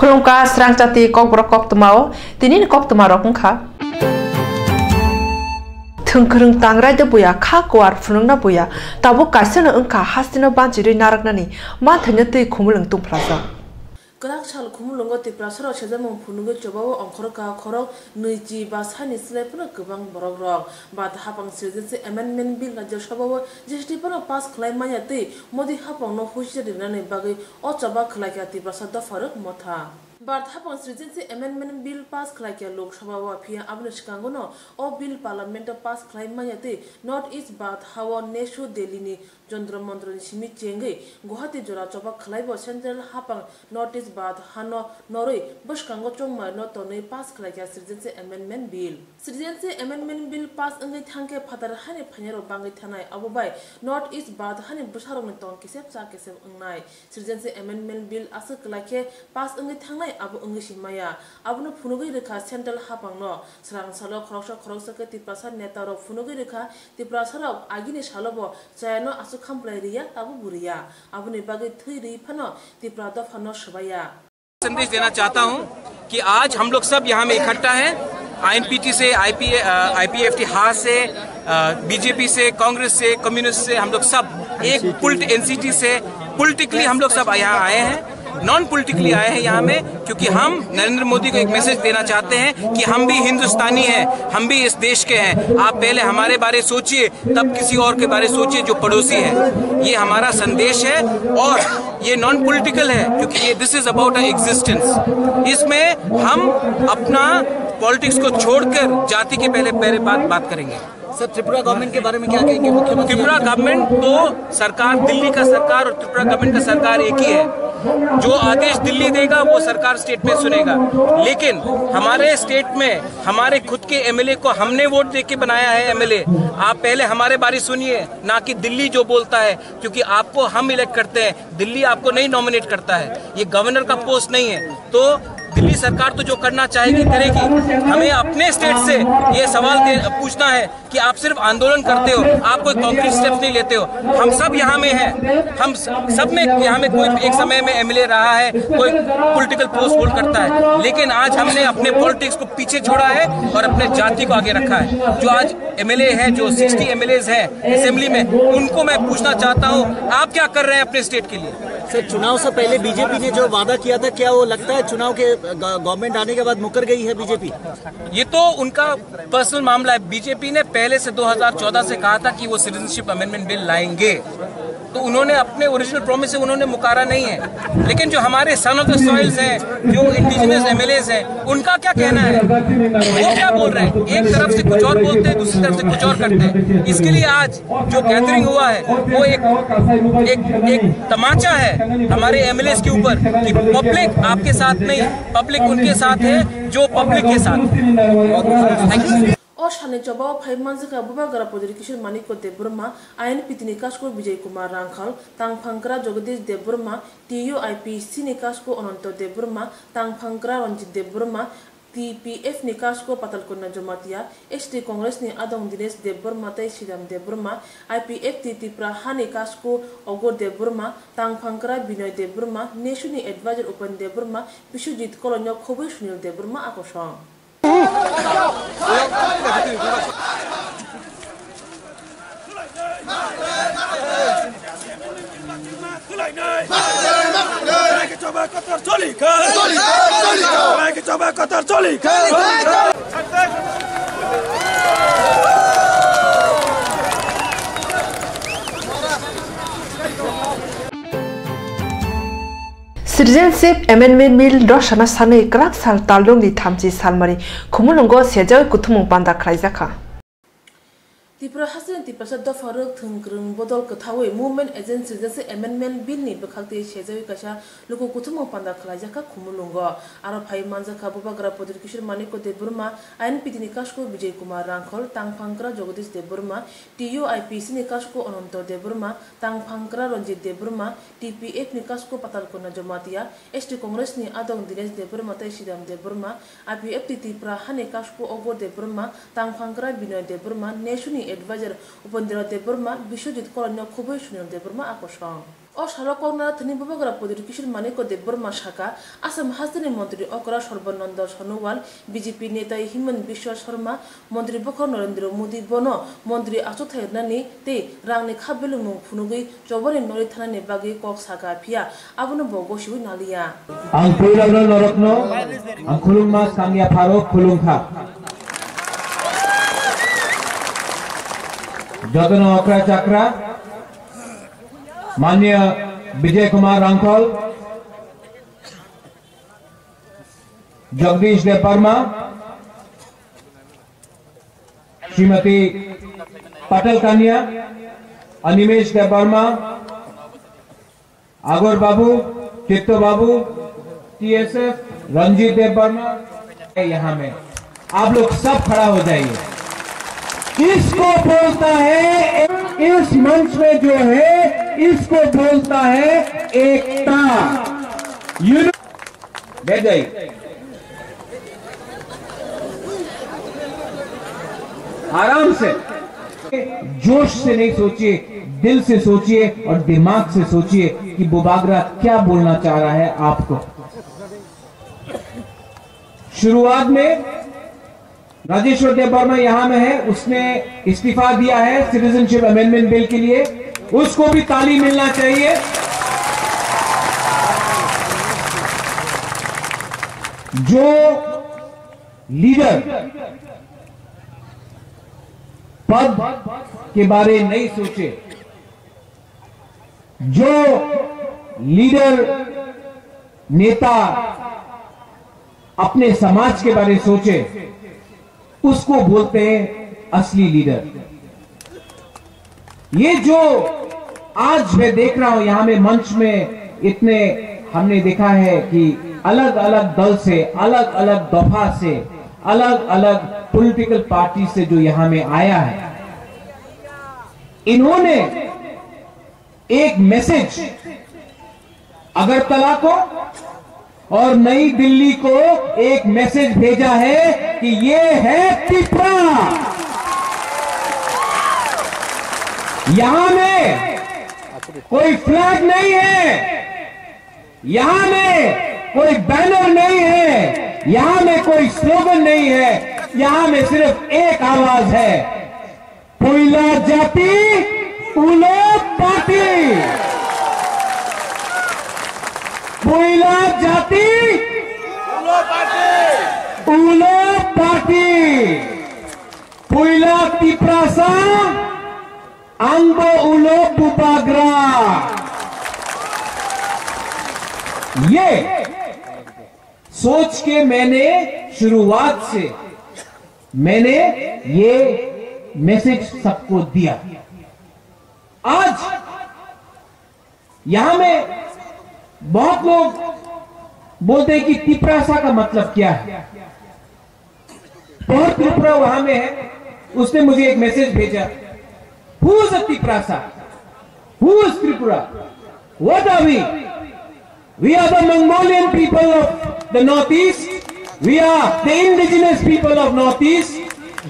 Kulungka serang jati kok brokok temau, tini kok temarok engka. Tengkereng tangrai de buya kha kuar funung na buya, tabu kaisana engka hastina banjiri narak nani, ma thanyati kumulung tung plaza. Kerak chal kumulungo ti prasara chedamong punugo cobawo ongkorka korok nuiji basani slepna gebang borogrok bat hapang sirjese amendment bill ngajal shabawo jesti pana pas khlai manya ti modi hapang no hujjari nane bagi o coba khlai ti prasada faruk motha bat hapang sirjese amendment bill pas khlai ke lok sabha wa phia abne shikangono o bill parliament pas khlai manya ti north east bat hawa nesho delhi ni Jondra Mandran Simi Chenge, Guhati Jora Choba Kalaibo Central Hapang, Notice Bath, Hano, Norway, Bush Kangochong, not Tony Pass Kalaka Citizency Amendment Bill. Citizency Amendment Bill passed in the Tanke Patar Hani Panero Bangitanai, Abubai, North East Bath, Hani Busharon Kisep Sakesem Unai. Citizency Amendment Bill Asa Kalake passed in the Tanai Abu Ungishimaya, Abu Punugirika Central Hapang no, Sarang Salo Krosha Krosaka, the Prasa Netaro Funugirika, the Prasara Aginish Halobo, Sayano As Kamplairia, Abu Buria, Abu Nebagi Three Pano, the Prada Fano Shabaya. संदेश देना चाहता हूं कि आज हम लोग सब यहाँ में इकट्ठा हैं आईएनपीटी से आईपीएफटी हास से बीजेपी से कांग्रेस से कम्युनिस्ट से हम लोग सब एक एनसीटी से पॉलिटिकली हम लोग सब यहाँ आए हैं नॉन पॉलिटिकली आए हैं यहाँ में क्योंकि हम नरेंद्र मोदी को एक मैसेज देना चाहते हैं कि हम भी हिंदुस्तानी हैं हम भी इस देश के हैं आप पहले हमारे बारे सोचिए तब किसी और के बारे सोचिए जो पड़ोसी है ये हमारा संदेश है और ये नॉन पॉलिटिकल है क्योंकि ये this is about a existence इसमें हम अपना पॉलिटिक्स को छोड़कर जाति के पहले बात करेंगे। सर त्रिपुरा गवर्नमेंट के बारे में क्या कहेंगे मुख्यमंत्री? त्रिपुरा गवर्नमेंट तो सरकार दिल्ली का सरकार और त्रिपुरा गवर्नमेंट का सरकार एक ही है जो आदेश दिल्ली देगा वो सरकार स्टेट में सुनेगा लेकिन हमारे स्टेट में हमारे खुद के एमएलए को हमने वोट देके बनाया है एमएलए आप पहले हमारे बारे सुनिए ना कि दिल्ली जो बोलता है क्योंकि आपको हम इलेक्ट करते हैं दिल्ली आपको नहीं नॉमिनेट करता है ये गवर्नर का पोस्ट नहीं है तो दिल्ली सरकार तो जो करना चाहेगी करेगी हमें अपने स्टेट से ये सवाल पूछना है कि आप सिर्फ आंदोलन करते हो आप कोई कॉन्क्रीट स्टेप्स नहीं लेते हो हम सब यहाँ में हैं हम सब में यहाँ में कोई एक समय में एमएलए रहा है कोई पॉलिटिकल पोस्ट होल्ड करता है लेकिन आज हमने अपने पॉलिटिक्स को पीछे छोड़ा है और अपने जाति को आगे रखा है जो आज एमएलए है जो 60 एमएलएज हैं असेंबली में उनको मैं पूछना चाहता हूँ आप क्या कर रहे हैं अपने स्टेट के लिए? सर चुनाव से पहले बीजेपी ने जो वादा किया था क्या वो लगता है चुनाव के गवर्नमेंट आने के बाद मुकर गई है बीजेपी? ये तो उनका पर्सनल मामला है बीजेपी ने पहले से 2014 से कहा था कि वो सिटीजनशिप अमेंडमेंट बिल लाएंगे तो उन्होंने अपने ओरिजिनल प्रॉमिस से उन्होंने मुकारा नहीं है लेकिन जो हमारे सन ऑफ द सॉइल्स हैं जो इंडिजिनस एमएलएज हैं उनका क्या कहना है वो क्या बोल रहे हैं एक तरफ से कुछ और बोलते हैं दूसरी तरफ से कुछ और करते हैं इसके लिए आज जो गैदरिंग हुआ है वो एक तमाचा है हमारे एमएलएज के ऊपर कि पब्लिक आपके साथ नहीं पब्लिक उनके साथ है जो पब्लिक के साथ और शाने जबाव फाइव मंथ का बुबा गरा पोदरी किशोर मानिक को देवबर्मा आईएनपीटी निकास को विजय कुमार रांखाल तांगफांकरा जगदीश देवबर्मा टीयूआईपीसी निकास को अनंत देवबर्मा तांगफांकरा रंजित देवबर्मा टीपीएफ निकास को पतलकोना जमातिया एसटी कांग्रेस ने आदम दिनेश देवबर्मा तय श्रीराम देवबर्मा आईपीएफ त्रिपुरा हा निकास को अगोर देवबर्मा तांगफांकरा विनय देवबर्मा नेशुनी एडवाइजर उपन देवबर्मा विश्वजीत कलोन्य खोबे सुनील देवबर्मा आकोशं Citizenship Amendment Bill Roshana Sane Krak Sal Talung di Tamji Salmari Kumulungo Sejawi Kutumung Panda Kraizaka Tipra Hasan Tipasa Dofaruk Tungrum Bodol Katawe Movement Agent Citizenship Amendment Bill ni Bakati Sejawi Kasha Luku Kutumung Panda Kraizaka Kumulungo Arapai Manzaka Bubagra Podrikishir Maniko de Burma INPT Nikashko Vijay Kumar Rankol Tangpankra Jogadish de Burma TUIPC Nikashko Ononto de Burma Tangpankra Ronjit de Burma TPF Nikashko Patalkona Jamatia ST Congress ni Adong Dines de Burma Taishidam de Burma IPF Tipra Hanikashko Ogo de Burma Tangpankra Binoy de Burma Nation Advisor upon the Burma, Bishojit Colonel Kubishun de Burma Akoshang. ও সড়কনা থনি ববগরা পদির কিশোর মানিক দেববর্মা শাখা আসাম হাজরানি মন্ত্রী অকরা Sarbananda Sonowal BJP নেতা হিমন্ত বিশ্ব শর্মা মন্ত্রী বখ নরেন্দ্র মোদী বন মন্ত্রী আচুথাইনানি তে রাংনি খাবেলু মুং ফুনুগৈ চবরে নরি থানানি বাগै cock সাকা ফিয়া আবনো বগসিবু নালিয়া आं फैलावनो नरकनो आं खुलुममा सामिया फारुक खुलुमखा जतनो अकरा चक्रा माननीय विजय कुमार रांखल जगदीश देववर्मा श्रीमती पटेल कन्या अनिमेश देववर्मा आगोर बाबू चित्तो बाबू TSF रंजीत देववर्मा यहाँ में आप लोग सब खड़ा हो जाइए। इसको बोलता है इस मंच में जो है इसको बोलता है एकता। बैठ जाइए। आराम से जोश से नहीं सोचिए, दिल से सोचिए और दिमाग से सोचिए कि बुबागरा क्या बोलना चाह रहा है आपको। शुरुआत में राजेश्वर देववर्मा यहां में है, उसने इस्तीफा दिया है सिटीजनशिप अमेंडमेंट बिल के लिए, उसको भी ताली मिलना चाहिए। जो लीडर पद के बारे नहीं सोचे, जो लीडर नेता अपने समाज के बारे सोचे, उसको बोलते हैं असली लीडर। ये जो आज मैं देख रहा हूं यहां में मंच में इतने हमने देखा है कि अलग अलग दल से, अलग अलग दफा से, अलग अलग पॉलिटिकल पार्टी से जो यहां में आया है, इन्होंने एक मैसेज अगरतला को और नई दिल्ली को एक मैसेज भेजा है कि ये है त्रिपुरा। यहां में कोई फ्लैग नहीं है, यहां में कोई बैनर नहीं है, यहां में कोई स्लोगन नहीं है, यहां में सिर्फ एक आवाज है, पुइला जाति उलो पार्टी, पुइला जाति उलो पार्टी, पुइला तिप्रासा अंगो उलो बुबागरा। ये सोच के मैंने शुरुआत से मैंने ये मैसेज सबको दिया। आज यहां में बहुत लोग बोलते हैं कि तिप्रासा का मतलब क्या है। बहुत त्रिपुरा वहां में है, उसने मुझे एक मैसेज भेजा, who is a Tiprasa, who is Tripura, what are we? We are the Mongolian people of the Northeast. We are the indigenous people of Northeast.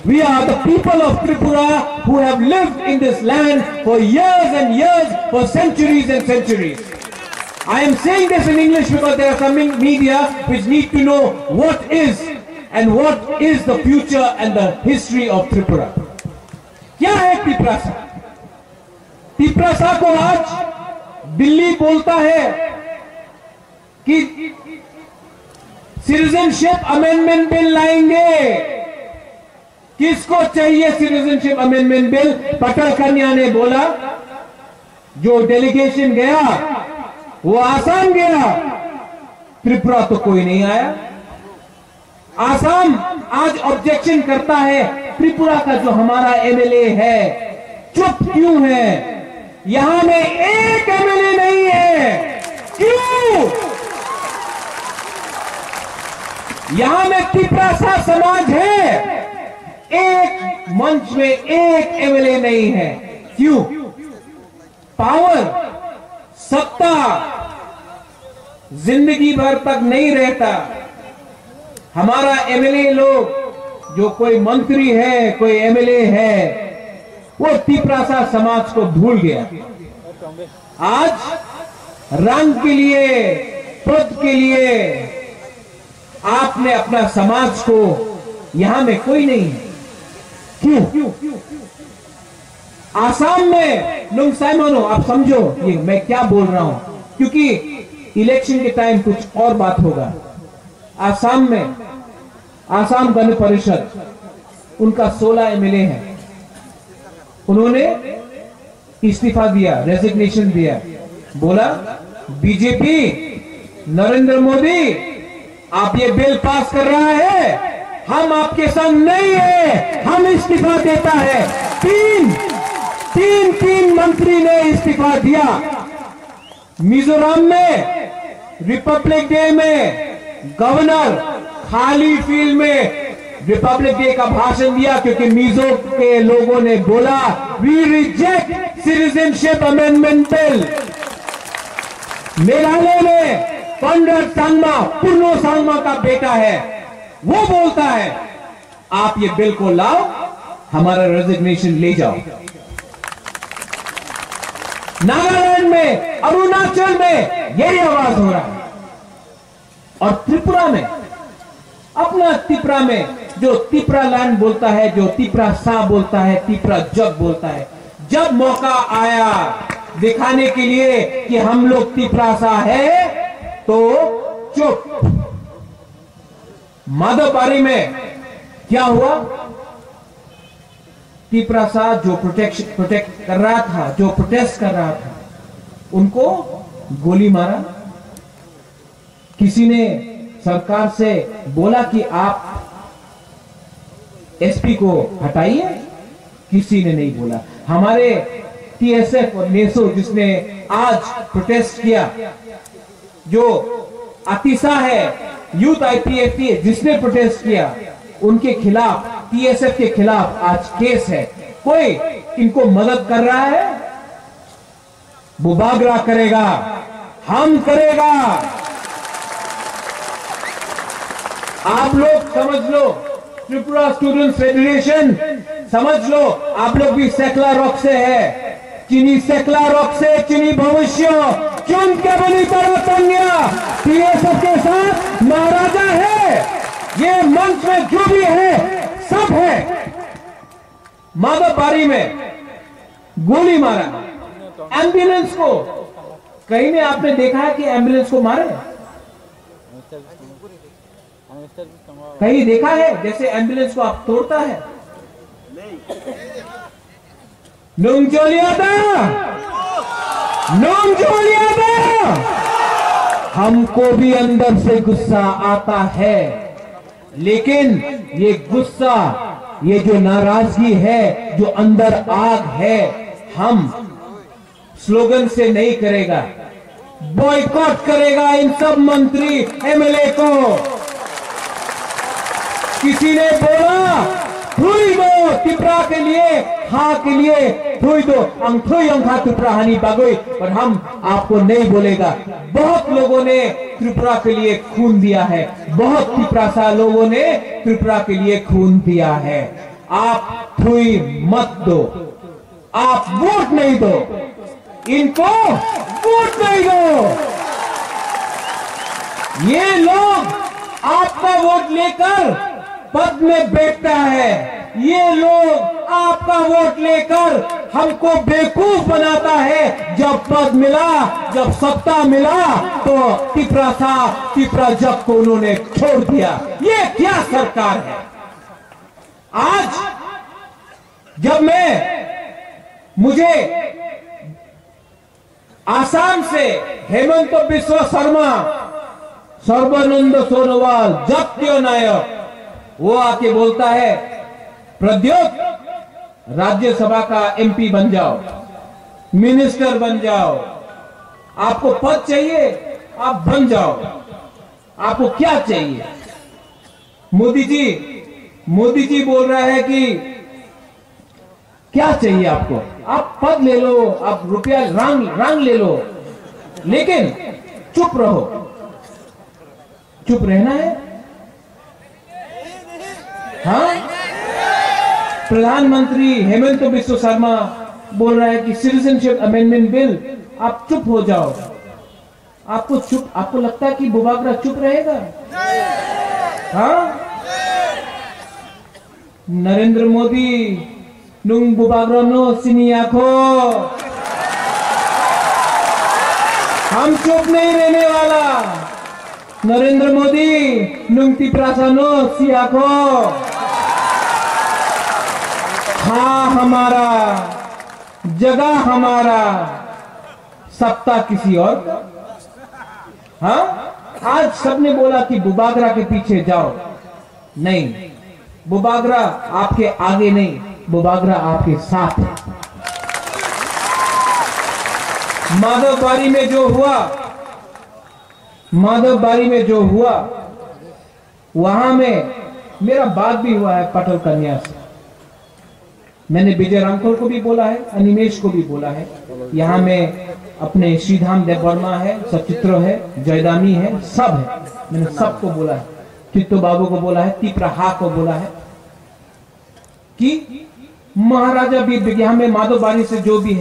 We are the people of Tripura who have lived in this land for years and years, for centuries and centuries. I am saying this in English because there are some media which need to know what is and what is the future and the history of Tripura. क्या है तिप्रासा? तिप्रासा को आज दिल्ली बोलता है कि citizenship amendment bill लाएंगे। किसको चाहिए सिटीजनशिप अमेंडमेंट बिल? पटेल कन्या ने बोला, जो डेलीगेशन गया वो आसाम गया, त्रिपुरा तो कोई नहीं आया। आसाम आज ऑब्जेक्शन करता है, त्रिपुरा का जो हमारा एमएलए है चुप क्यों है? यहां में एक एमएलए नहीं है, क्यों? यहां में तिप्रासा समाज है, एक मंच में एक एमएलए नहीं है, क्यों? पावर, सत्ता जिंदगी भर तक नहीं रहता। हमारा एमएलए लोग, जो कोई मंत्री है, कोई एमएलए है, वो तिप्रासा समाज को भूल गया। आज रंग के लिए, पद के लिए आपने अपना समाज को, यहां में कोई नहीं है। क्यों? आसाम में लुंगसाइमनो, आप समझो ये मैं क्या बोल रहा हूं, क्योंकि इलेक्शन के टाइम कुछ और बात होगा। आसाम में आसाम गण परिषद, उनका 16 एमएलए है, उन्होंने इस्तीफा दिया, रेजिग्नेशन दिया, बोला बीजेपी नरेंद्र मोदी आप ये बिल पास कर रहा है, हम आपके संग नहीं है, हम इस्तीफा देता है। तीन मंत्री ने इस्तीफा दिया। मिजोरम में रिपब्लिक डे में गवर्नर खाली फील्ड में रिपब्लिक डे का भाषण दिया, क्योंकि मिजो के लोगों ने बोला we reject citizenship amendment bill. Meghalaya में पंडित सांगमा, पुर्नो सांगमा का बेटा है, वो बोलता है आप ये बिल को लाओ, हमारा रेजिग्नेशन ले जाओ। नागालैंड में, अरुणाचल में यही आवाज हो रहा है। और त्रिपुरा में, अपना त्रिपुरा में जो त्रिपुरा लैंड बोलता है, जो त्रिपुरा सा बोलता है, त्रिपुरा जग बोलता है, जब मौका आया दिखाने के लिए कि हम लोग त्रिपुरा सा है, तो चुप। माधवबारी में क्या हुआ? त्रिपुरा सा जो प्रोटेक्ट कर रहा था, जो प्रोटेस्ट कर रहा था, उनको गोली मारा। किसी ने सरकार से बोला कि आप एसपी को हटाइए, किसी ने नहीं बोला। हमारे टीएसएफ और नेसो जिसने आज प्रोटेस्ट किया, जो अतिसा है, यूथ आईपीएफटी जिसने प्रोटेस्ट किया, उनके खिलाफ, टीएसएफ के खिलाफ आज केस है। कोई इनको मदद कर रहा है? बुबागरा करेगा, हम करेगा। आप लोग समझ लो, त्रिपुरा स्टूडेंट्स फेडरेशन समझ लो, आप लोग भी सेकला रॉक से है। चीनी सेकला रॉक से चीनी भविष्य चुन के बनी तरह तंगिया टीएसएफ के साथ महाराजा है। ये मंच में जो भी है सब है। माधवबारी में गोली मारा एम्बुलेंस को। कहीं में आपने देखा है कि एम्बुलेंस को मारे? कहीं देखा है जैसे एम्बुलेंस को आप तोड़ता है? हमको भी अंदर से गुस्सा आता है, लेकिन ये गुस्सा, ये जो नाराजगी है, जो अंदर आग है, हम स्लोगन से नहीं करेगा, बॉयकॉट करेगा इन सब मंत्री एमएलए को। किसी ने बोला थुई दो त्रिपुरा के लिए, हाँ के लिए थुई दो, अंथुई अंखा त्रिपुरा हानि बागोई, पर हम आपको नहीं बोलेगा। बहुत लोगों ने त्रिपुरा के लिए खून दिया है, बहुत त्रिपुरा सा लोगों ने त्रिपुरा के लिए खून दिया है। आप थुई मत दो, आप वोट नहीं दो, इनको वोट नहीं दो। ये लोग आपका वोट लेकर पद में बैठता है, ये लोग आपका वोट लेकर हमको बेवकूफ बनाता है। जब पद मिला, जब सत्ता मिला, तो त्रिपुरा सा त्रिपुरा जग को उन्होंने छोड़ दिया। ये क्या सरकार है? आज जब मुझे आसाम से हेमंत बिस्वा शर्मा, सर्बानंद सोनोवाल, जगत्य नायक, वो आके बोलता है प्रद्योत राज्यसभा का एमपी बन जाओ, मिनिस्टर बन जाओ, आपको पद चाहिए आप बन जाओ, आपको क्या चाहिए? मोदी जी बोल रहा है कि क्या चाहिए आपको? आप पद ले लो, आप रुपया रंग ले लो, लेकिन चुप रहो। चुप रहना है? हाँ, प्रधानमंत्री हेमंत बिस्वा शर्मा बोल रहा है कि सिटीजनशिप अमेंडमेंट बिल आप चुप हो जाओ। आपको लगता है कि बुबागरा चुप रहेगा? हाँ, नरेंद्र मोदी नुंग बुबागरा नो सिनियाखो, हम चुप नहीं रहने वाला। नरेंद्र मोदी नुंग तिप्रासा नो सियाखो, हाँ हमारा जगह हमारा, सत्ता किसी और का। हाँ, आज सबने बोला कि बुबागरा के पीछे जाओ, नहीं, बुबागरा आपके आगे नहीं, बुबागरा आपके साथ है। माधवबारी में जो हुआ वहां में मेरा बात भी हुआ है पटल कन्या से। मैंने विजय रामकोल को भी बोला है, अनिमेश को भी बोला है। यहाँ में अपने श्रीधाम देववर्मा है, सचित्र है, जयदामी है, सब है। मैंने सबको बोला है, चित्तो बाबू को बोला है, तिप्रहा को बोला है कि महाराजा वीर, यहाँ में माधवबारी से जो भी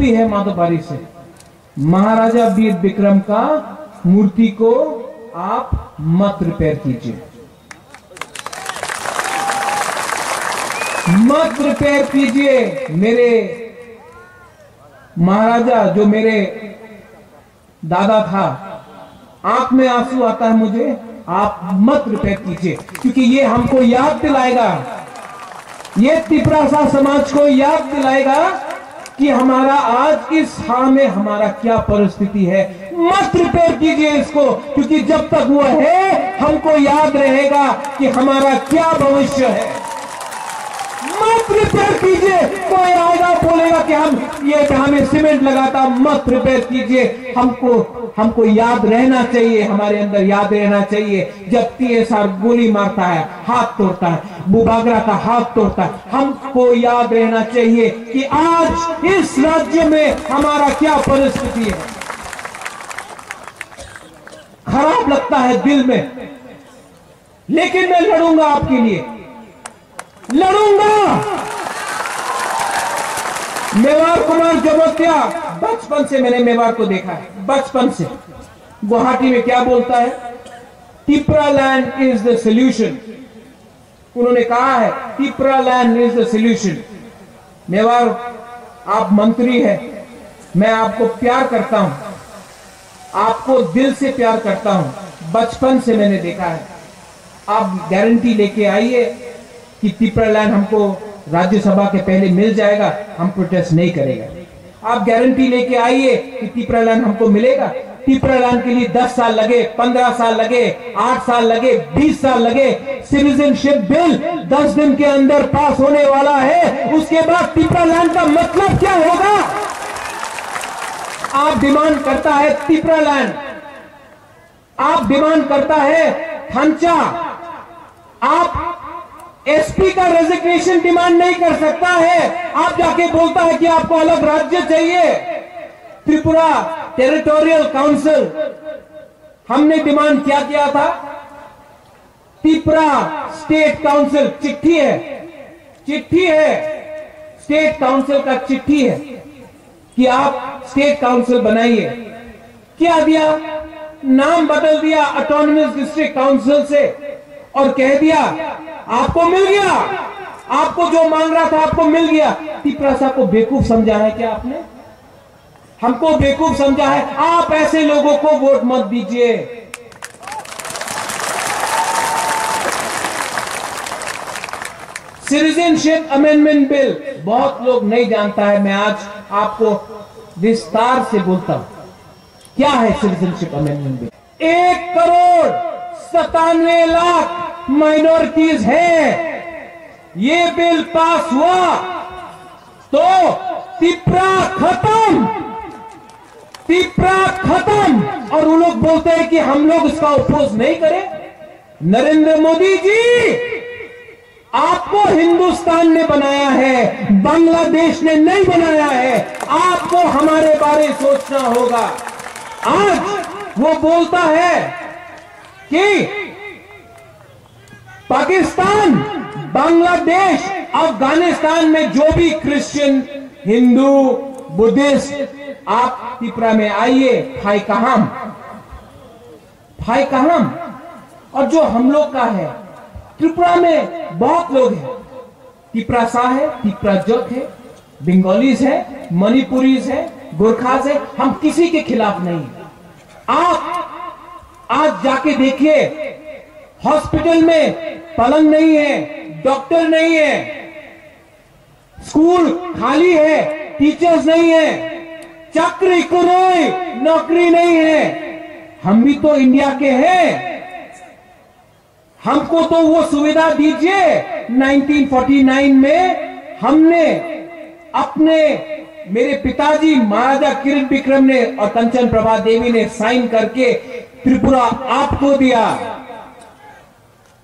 है माधवबारी से, महाराजा वीर विक्रम का मूर्ति को आप मत रिपेयर कीजिए, मत रिपेयर कीजिए। मेरे महाराजा जो मेरे दादा था, आंख में आंसू आता है मुझे, आप मत रिपेयर कीजिए, क्योंकि ये हमको याद दिलाएगा, ये तिपरासा समाज को याद दिलाएगा कि हमारा आज इस हां में हमारा क्या परिस्थिति है। मत रिपेयर कीजिए इसको, क्योंकि जब तक वो है हमको याद रहेगा कि हमारा क्या भविष्य है। मत रिपेयर कीजिए। कोई आएगा बोलेगा कि हमें सीमेंट लगाता, मत रिपेयर कीजिए। हमको याद रहना चाहिए, हमारे अंदर याद रहना चाहिए, जब TSR गोली मारता है, हाथ तोड़ता है, बुबागरा का हाथ तोड़ता है, हमको याद रहना चाहिए कि आज इस राज्य में हमारा क्या परिस्थिति है। खराब लगता है दिल में, लेकिन मैं लड़ूंगा आपके लिए, लड़ूंगा। मेवाड़ कुमार जबोतिया, बचपन से मैंने मेवाड़ को देखा है, बचपन से। गुवाहाटी में क्या बोलता है? Tipra land is the solution. उन्होंने कहा है Tipra land is the solution. Mewar, आप मंत्री हैं, मैं आपको प्यार करता हूं, आपको दिल से प्यार करता हूं, बचपन से मैंने देखा है। आप गारंटी लेके आइए कि तिपरा लैंड हमको राज्यसभा के पहले मिल जाएगा, हम प्रोटेस्ट नहीं करेंगे। आप गारंटी लेके आइए कि तिपरा लैंड हमको मिलेगा। तिपरा लैंड के लिए 10 साल लगे, 15 साल लगे, 8 साल लगे, 20 साल लगे, सिटीजनशिप बिल 10 दिन के अंदर पास होने वाला है। उसके बाद तिपरा लैंड का मतलब क्या होगा? आप डिमांड करता है तिपरा लैंड, आप डिमांड करता है थंचा, आप SP का रेजिग्नेशन डिमांड नहीं कर सकता है। आप जाके बोलता है कि आपको अलग राज्य चाहिए, त्रिपुरा टेरिटोरियल काउंसिल। हमने डिमांड क्या किया था? त्रिपुरा स्टेट काउंसिल, चिट्ठी है, स्टेट काउंसिल का चिट्ठी है कि आप स्टेट काउंसिल बनाइए। क्या दिया? नाम बदल दिया ऑटोनमस डिस्ट्रिक्ट काउंसिल से और कह दिया आपको मिल गया, आपको जो मांग रहा था आपको मिल गया। तिपरासा को बेवकूफ समझा है क्या आपने? हमको बेवकूफ समझा है। आप ऐसे लोगों को वोट मत दीजिए। सिटीजनशिप अमेंडमेंट बिल बहुत लोग नहीं जानता है, मैं आज आपको विस्तार से बोलता हूं। क्या है सिटीजनशिप अमेंडमेंट बिल? 1,97,00,000 माइनॉरिटीज है। ये बिल पास हुआ तो तिपरा खत्म। और वो लोग बोलते हैं कि हम लोग इसका अपोज नहीं करें। नरेंद्र मोदी जी, आपको हिंदुस्तान ने बनाया है, बांग्लादेश ने नहीं बनाया है। आपको हमारे बारे में सोचना होगा। आज वो बोलता है कि पाकिस्तान, बांग्लादेश, अफगानिस्तान में जो भी क्रिश्चियन, हिंदू, बुद्धिस्ट, आप त्रिपुरा में आइए, फाई कहाम। और जो हम लोग का है, त्रिपुरा में बहुत लोग हैं, त्रिपुरा सा है, त्रिपुरा जट है, बंगालीज है, मणिपुरीज है, गोरखास है, हम किसी के खिलाफ नहीं। आप आज जाके देखिए, हॉस्पिटल में पलंग नहीं है, डॉक्टर नहीं है, स्कूल खाली है, टीचर्स नहीं है, चाकरी कोई नौकरी नहीं है। हम भी तो इंडिया के हैं, हमको तो वो सुविधा दीजिए। 1949 में हमने अपने, मेरे पिताजी महाराजा किरण विक्रम ने और कंचन प्रभा देवी ने साइन करके त्रिपुरा आपको दिया।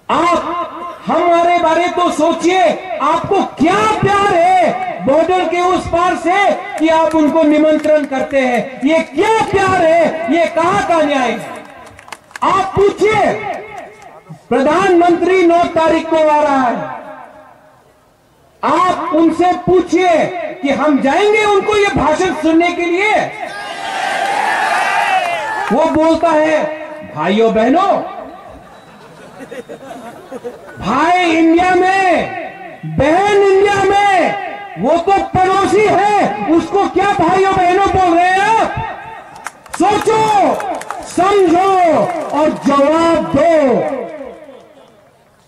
आप हमारे बारे तो सोचिए, आपको क्या प्यार है बॉर्डर के उस पार से कि आप उनको निमंत्रण करते हैं। ये क्या प्यार है, ये कहां का न्याय है? आप पूछिए, प्रधानमंत्री 9 तारीख को आ रहा है, आप उनसे पूछिए कि हम जाएंगे उनको ये भाषण सुनने के लिए। वो बोलता है, भाइयों बहनों, भाई इंडिया में, बहन इंडिया में, वो तो पड़ोसी है, उसको क्या भाइयों बहनों बोल रहे हैं आप? सोचो, समझो और जवाब दो।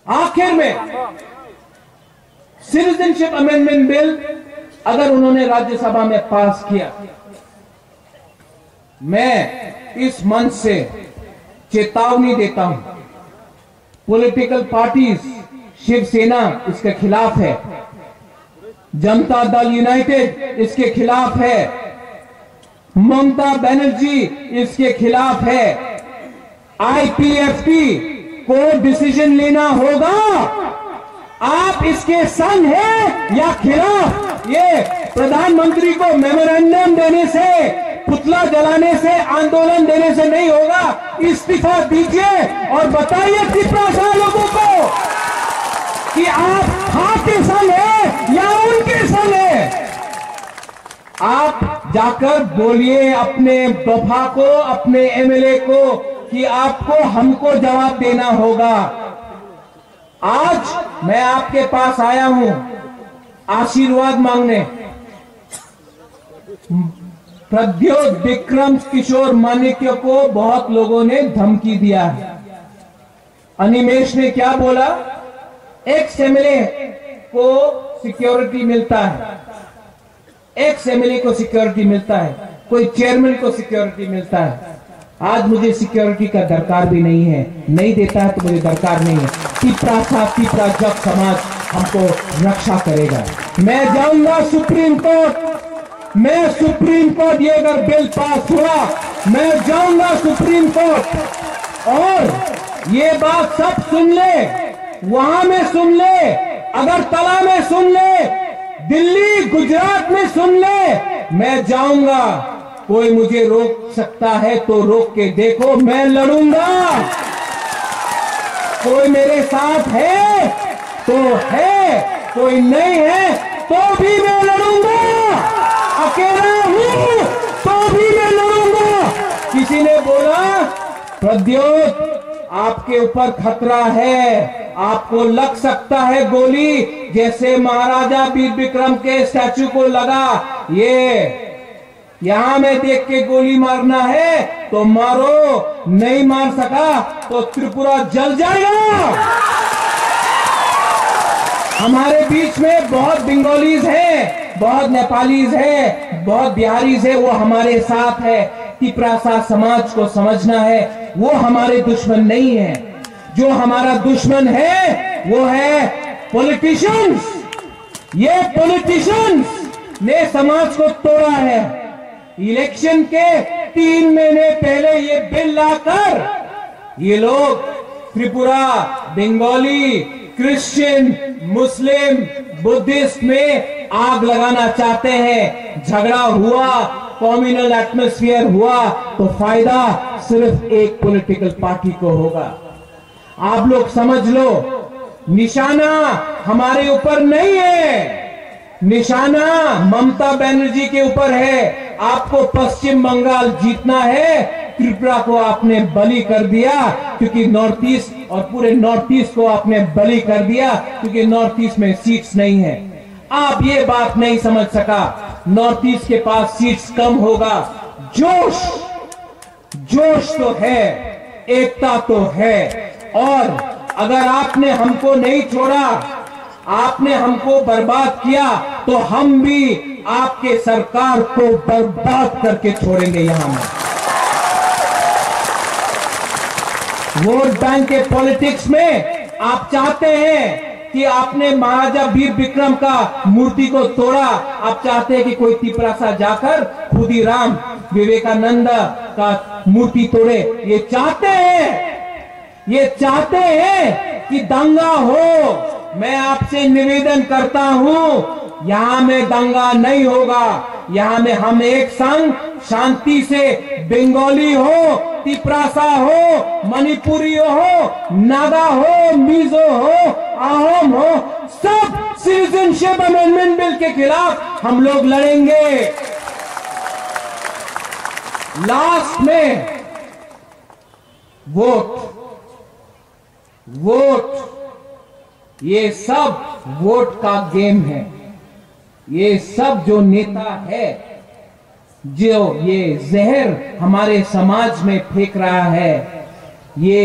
आखिर में सिटीजनशिप अमेंडमेंट बिल अगर उन्होंने राज्यसभा में पास किया, मैं इस मंच से चेतावनी देता हूं, पॉलिटिकल पार्टीज, शिवसेना इसके खिलाफ है, जनता दल यूनाइटेड इसके खिलाफ है, ममता बनर्जी इसके खिलाफ है। IPFT को डिसीजन लेना होगा, आप इसके संग हैं या खिलाफ। ये प्रधानमंत्री को मेमोरेंडम देने से, पुतला जलाने से, आंदोलन देने से नहीं होगा। इस्तीफा दीजिए और बताइए त्रिपुरा लोगों को कि आप हाँ के संग हैं या उनके संग हैं। आप जाकर बोलिए अपने दफा को, अपने MLA को कि आपको हमको जवाब देना होगा। आज मैं आपके पास आया हूं आशीर्वाद मांगने। प्रद्योत विक्रम किशोर मानिक्य को बहुत लोगों ने धमकी दिया है। अनिमेश ने क्या बोला? एक्स MLA को सिक्योरिटी मिलता है, एक्स MLA को सिक्योरिटी मिलता है, कोई चेयरमैन को सिक्योरिटी मिलता है। आज मुझे सिक्योरिटी का दरकार भी नहीं है, नहीं देता है तो मुझे दरकार नहीं है। त्रिपुरा जट समाज हमको रक्षा करेगा। मैं जाऊंगा सुप्रीम कोर्ट, मैं सुप्रीम कोर्ट, ये अगर बिल पास हुआ मैं जाऊंगा सुप्रीम कोर्ट और ये बात सब सुन ले, वहां में सुन ले, अगरतला में सुन ले, दिल्ली गुजरात में सुन ले। मैं जाऊंगा, कोई मुझे रोक सकता है तो रोक के देखो, मैं लड़ूंगा। कोई मेरे साथ है तो है, कोई नहीं है तो भी मैं लड़ूंगा। अकेला हूं तो भी मैं लड़ूंगा। किसी ने बोला प्रद्योत आपके ऊपर खतरा है, आपको लग सकता है गोली, जैसे महाराजा वीर विक्रम के स्टैचू को लगा। ये यहां में देख के गोली मारना है तो मारो, नहीं मार सका तो त्रिपुरा जल जाएगा। हमारे बीच में बहुत बंगालीज हैं, बहुत नेपालीज हैं, बहुत बिहारीज हैं, वो हमारे साथ है। त्रिपुरा समाज को समझना है, वो हमारे दुश्मन नहीं है। जो हमारा दुश्मन है वो है पॉलिटिशियंस। ये पॉलिटिशियंस ने समाज को तोड़ा है। इलेक्शन के 3 महीने पहले ये बिल लाकर ये लोग त्रिपुरा, बंगाली, क्रिश्चियन, मुस्लिम, बुद्धिस्ट में आग लगाना चाहते हैं। झगड़ा हुआ, कम्युनल एटमॉस्फेयर हुआ तो फायदा सिर्फ एक पॉलिटिकल पार्टी को होगा। आप लोग समझ लो, निशाना हमारे ऊपर नहीं है, निशाना ममता बनर्जी के ऊपर है। आपको पश्चिम बंगाल जीतना है, त्रिपुरा को आपने बलि कर दिया क्योंकि नॉर्थ ईस्ट और पूरे नॉर्थ ईस्ट को आपने बलि कर दिया क्योंकि नॉर्थ ईस्ट में सीट्स नहीं है। आप ये बात नहीं समझ सका, नॉर्थ ईस्ट के पास सीट्स कम होगा। जोश तो है, एकता तो है। और अगर आपने हमको नहीं छोड़ा, आपने हमको बर्बाद किया, तो हम भी आपके सरकार को बर्बाद करके छोड़ेंगे। यहां में वोट बैंक के पॉलिटिक्स में आप चाहते हैं कि आपने महाराजा वीर विक्रम का मूर्ति को तोड़ा, आप चाहते हैं कि कोई तिपरासा जाकर खुदीराम विवेकानंद का मूर्ति तोड़े। ये चाहते हैं कि दंगा हो। मैं आपसे निवेदन करता हूं, यहां में दंगा नहीं होगा। यहां में हम एक संग शांति से, बंगाली हो, तिपरासा हो, मणिपुरी हो, नागा हो, मिजो हो, अहोम हो, सब सिटीजनशिप अमेंडमेंट बिल के खिलाफ हम लोग लड़ेंगे। लास्ट में वोट, ये सब वोट का गेम है। ये सब जो नेता है, जो ये जहर हमारे समाज में फेंक रहा है, ये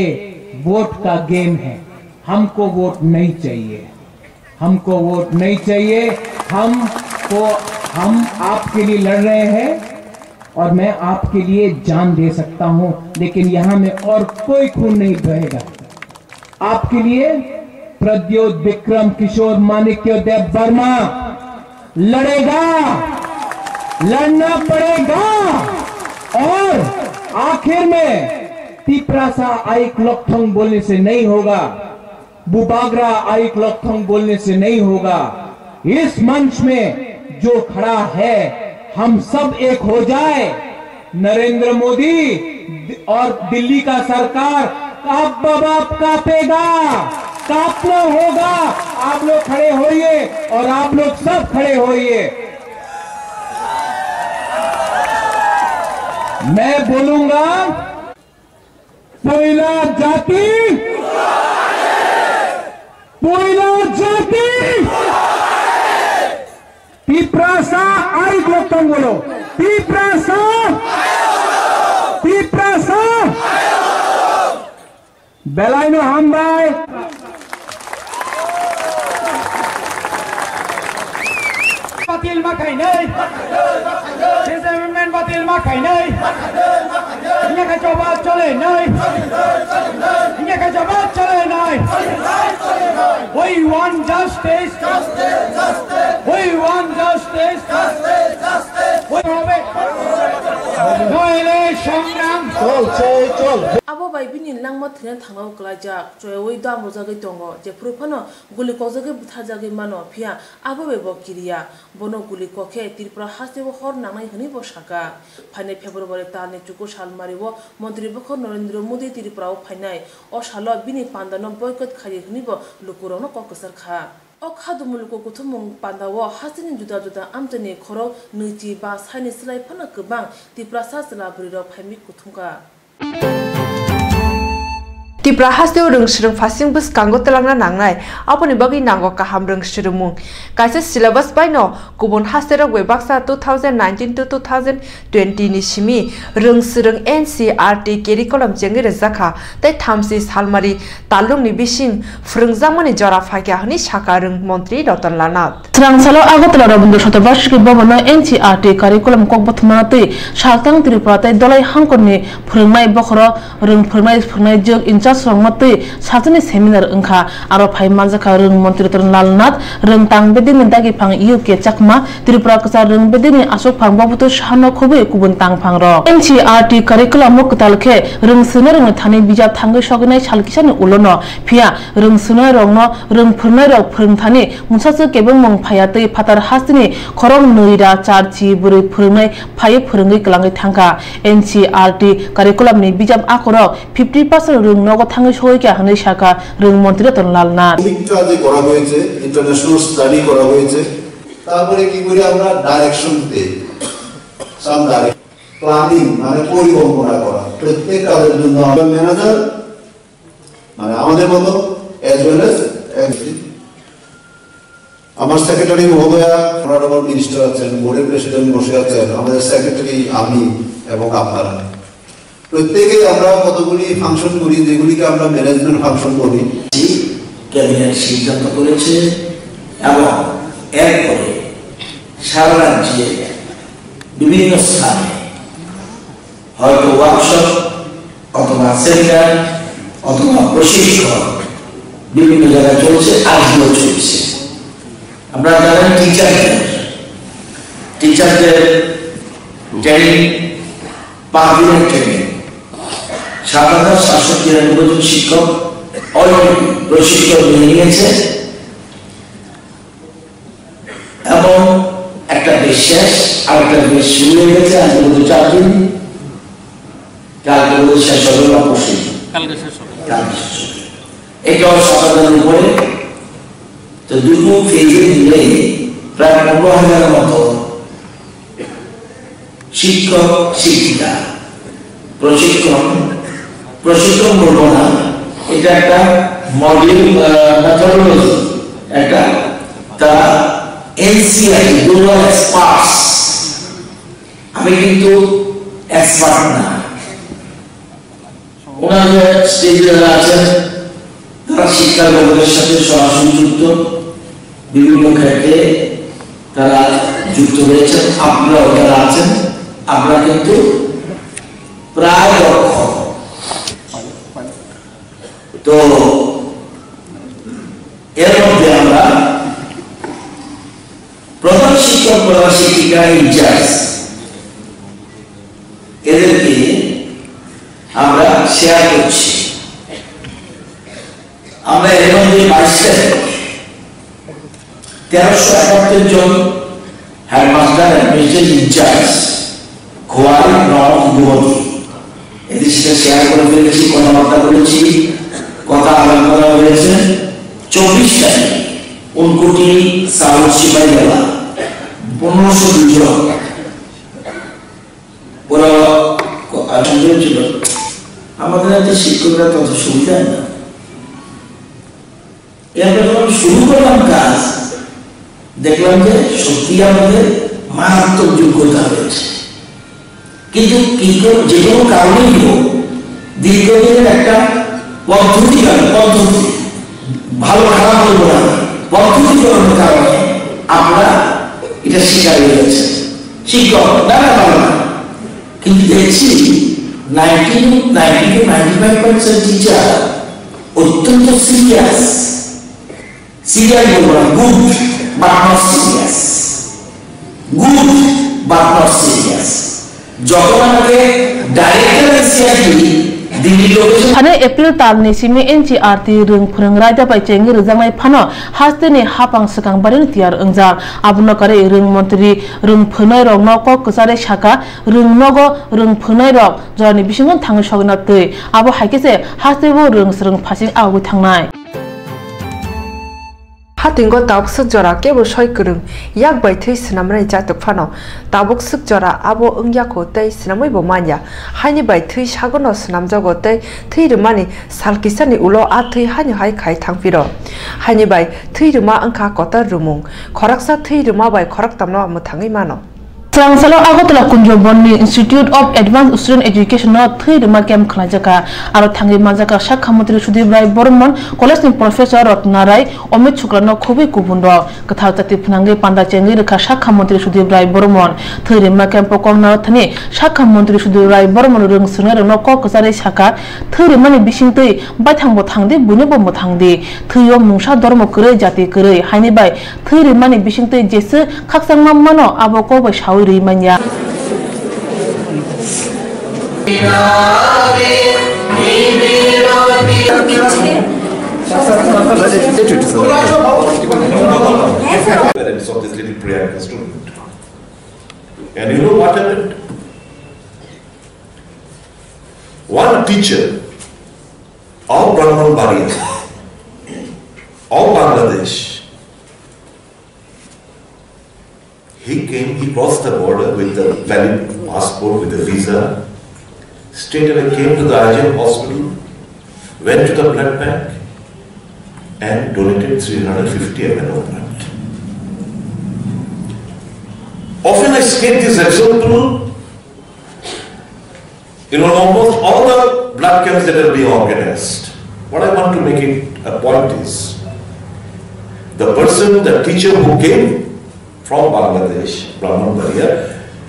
वोट का गेम है। हमको वोट नहीं चाहिए, हमको वोट नहीं चाहिए। हम आपके लिए लड़ रहे हैं और मैं आपके लिए जान दे सकता हूं, लेकिन यहां में और कोई खून नहीं बहेगा। आपके लिए प्रद्योत विक्रम किशोर माणिक्य देव वर्मा लड़ेगा, लड़ना पड़ेगा। और आखिर में तिपरासा आइक लोकथोंग बोलने से नहीं होगा, बुबागरा आइक लोकथोंग बोलने से नहीं होगा। इस मंच में जो खड़ा है, हम सब एक हो जाए। नरेंद्र मोदी और दिल्ली का सरकार कांपेगा, कांपना होगा। आप लोग खड़े होइए और आप लोग सब खड़े होइए। मैं बोलूंगा, पहिला जाति, तिपरासा आइक लोकथोंग बोलो, तिपरासा बेलाइनो हामबाय। बातिल माखाइनै, सेजमेन्ट बातिल माखाइनै, इन्या खायचोबा चलेनै, इन्या खायचोबा चलेनै। We want justice, we want justice, नोइले संग्राम चल। abo bai bini langma thina thangau klaja choyoi da mojagi tongo je prufano guli kozage bithajagi mano phia abo bai bokiriya bono guli kokhe Tripura hasebo hor nangai hani bosaka phane February tani chuku salmari bo mantri bokho Narendra Modi Tripura o phainai o salo bini pandano boycott khari hani bo lukurono kokosar kha o khadumulko kuthumung pandawo hasini juda juda amtani khoro nuji ba saini slai phana kubang Tripura sasla briro phaimi kuthumka Tripura haseo rungshrung fasing bus kango telangna nangnai aponi bagi nango kaham rungshrumung kaisa syllabus baino kubun hasero webaksa 2019 to 2020 ni simi rungshrung NCERT curriculum jengre zakha tai thamsi salmari talung ni bising frungjamani jora phagya hani sakarung montri Ratan Lal Trangsalo Agotala Rabindra Shotobashiki Bhavano NCERT curriculum kokbathmanate saltang Tripura tai dolai hangkoni phurungmai bokhro rung phurmai jog incha Songmate Satani seminar Unka Aro Pai Manzaka Rung Montri Ratan Lal Rung Tang Bedini Dagi Pang UK Chakma Tripura Kasa Rung Bedini Asok Pang Babuto Shano Kobe Kubun Tang Pangro NCERT curriculum Mokutalke Rung Sunar Thani Bijab Tango Shogunai Chalkishan Ulono Pia Rung Sunar Rongno Rung Purnaro Purntani Musasu Kebung Payate Patar Hasini Korong Nuira Charchi Buri Purnai Pai Purungi Kalangi Tanka NCERT curriculum ni Bijab Akoro 50% Rung Nogo থাঙ্গে সহইকে হানি শাখা রং মন্ত্রী রতন লাল নাথ পরীক্ষা যে করা হয়েছে international study করা হয়েছে তারপরে কি করি আমরা ডাইরেকশন দেই, সাম ডাইরেক্ট প্ল্যানিং মানে পরিকল্পনা করা প্রত্যেক কাজের জন্য আমরা ম্যানেজার মানে আমাদের মতো অ্যাজ ওয়েল অ্যাজ আমার সেক্রেটারি মহোদয়া, অনারেবল মিনিস্টার আছেন, বোর্ডের প্রেসিডেন্ট বসে আছেন, আমাদের সেক্রেটারি আমি এবং আপনারা প্রত্যেকে আমরা কতগুলি ফাংশন করি যেগুলিকে আমরা ম্যানেজমেন্ট ফাংশন বলি। ক্যাবিনেট সিদ্ধান্ত করেছে এবং এরপরে সারা রাজ্যে বিভিন্ন স্থানে হয়তো ওয়ার্কশপ অথবা সেমিনার অথবা প্রশিক্ষণ বিভিন্ন জায়গায় চলছে, আজও চলছে। আপনারা জানেন টিচারদের ট্রেনিং 5 দিনের ট্রেনিং 7,793 জন শিক্ষক অলরেডি প্রশিক্ষণ নিয়ে নিয়েছে এবং একটা বেশ শেষ আর একটা বেশ শুরু হয়ে গেছে। আজকে বলতে 4 দিন, কালকে বলতে শেষ হবে না, পরশু কালকে শেষ হবে। এটাও 7,000 উপরে। তো দুটো ফেজে মিলে প্রায় 15,000 মতো শিক্ষক শিক্ষিকা প্রশিক্ষণ বলবো না, এটা একটা মডেল মেথোডোলজি, একটা তা এনসিআই গ্লোবাল এক্সপার্টস। আমি কিন্তু এক্সপার্ট না, ওনাদের স্টেজে যারা আছেন তারা শিক্ষা জগতের সাথে সরাসরি যুক্ত, বিভিন্ন ক্ষেত্রে তারা যুক্ত হয়েছেন। আপনারাও যারা আছেন আপনারা কিন্তু প্রায় দক্ষ। তো এর মধ্যে আমরা প্রধান শিক্ষক প্রধান শিক্ষিকা ইনচার্জ এদেরকে আমরা শেয়ার করছি। আমরা এর মধ্যে 1371 জন হেডমাস্টার অ্যাডমিনিস্ট্রেটিভ ইনচার্জ খোয়াই নবগতি এদের সাথে শেয়ার করে ফেলেছি, কথাবার্তা বলেছি, কথা আলাপ করা হয়েছে। 24 তারিখ উনকোটি সাউথ সিপাহী জেলা 1502 জন ওরা ছিল। আমাদের হাতে শিক্ষকরা তত সুবিধা না। এরপর যখন শুরু করলাম কাজ, দেখলাম যে সত্যি আমাদের মারাত্মক যোগ্যতা রয়েছে, কিন্তু কি যে কোনো কারণেই হোক দীর্ঘদিনের একটা পদ্ধতি ভালো খারাপ বলবো না, পদ্ধতিকরণের কারণে আমরা এটা শিকার হয়ে গেছে। শিক্ষক না ভালো না, কিন্তু দেখছি 90-95% টিচার অত্যন্ত সিরিয়াস বলবো না, গুড বাট নট সিরিয়াস। যখন আমাকে director NCERT Pane April tal ni simi NCRT rung phurung raida pai chengi rujangmai phano haste ni hapang sakang barin tiar engjal abno kare rung mantri rung phunai rok no ko kusare shaka rung nogo rung phunai rok jani bisingon thang sogna tei abo haikese haste bo rung srung phasing agu thangnai hatingo tabuk sukjora kebo soikurung yak bai thui sinamrai jatuk phano tabuk sukjora abo ungyak tei sinamai bo manya haini bai thui sagono sinamjago tei thui rmani salkisani ulo a thui hani hai khai thangpiro haini bai thui rma angkha kota rumung khoraksa thui rma bai khorak tamno muthangai mano Salo Agotla Kunjoboni Institute of Advanced Student Education no three rima camp khlajaka aro thangi majaka Shakha Mantri Sudhir Rai Bormon College ni Professor Ratna Rai Omit Chukra no khubi kubundo kathal tati phnangi panda chengi rekha Shakha Mantri Sudhir Rai Bormon three rima camp kokna thani Shakha Mantri Sudhir Rai Bormon rung sungar no ko kasare shaka three rima ni bisingtei baithang bo thangdi buni bo thangdi thyo mungsa dormo kre jati kre haini bai three rima ni bisingtei jese khaksang mano abo ko bai shawi Rimanya. Parents of this little Priyanka student. And you know what happened? One teacher of Brahmanbaria, of Bangladesh, He came, he crossed the border with a valid passport, with a visa, straight away came to the IGM hospital, went to the blood bank and donated 350 ml of blood. Often I state this example, almost all the blood camps that are being organized. What I want to make it a point is, the person, the teacher who came from Bangladesh, Brahman Bharia,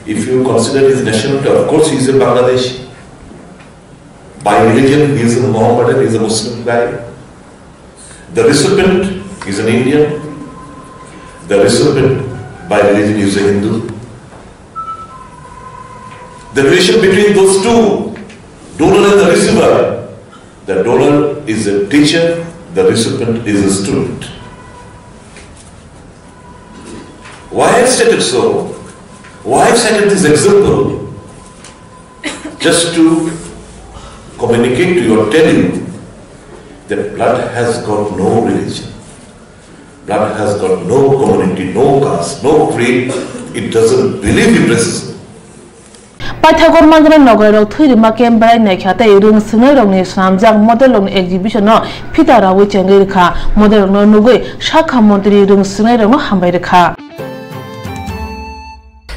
if you consider his nationality, of course he is a Bangladeshi. By religion, he is a Mohammedan, he is a Muslim guy. The recipient is an Indian. The recipient by religion is a Hindu. The relation between those two, donor and the receiver, the donor is a teacher, the recipient is a student. Why I stated so? Why I cited this example? Just to communicate to you or tell you that blood has got no religion. Blood has got no community, no caste, no creed. It doesn't believe in racism. Paithakor Mandra Nogaro Thuri Makem by Nekata Rung Sunarong Samjang model on exhibition no Pitara which Angelica, model no Nugue, Shaka Montri Rung Sunarong Hamberka.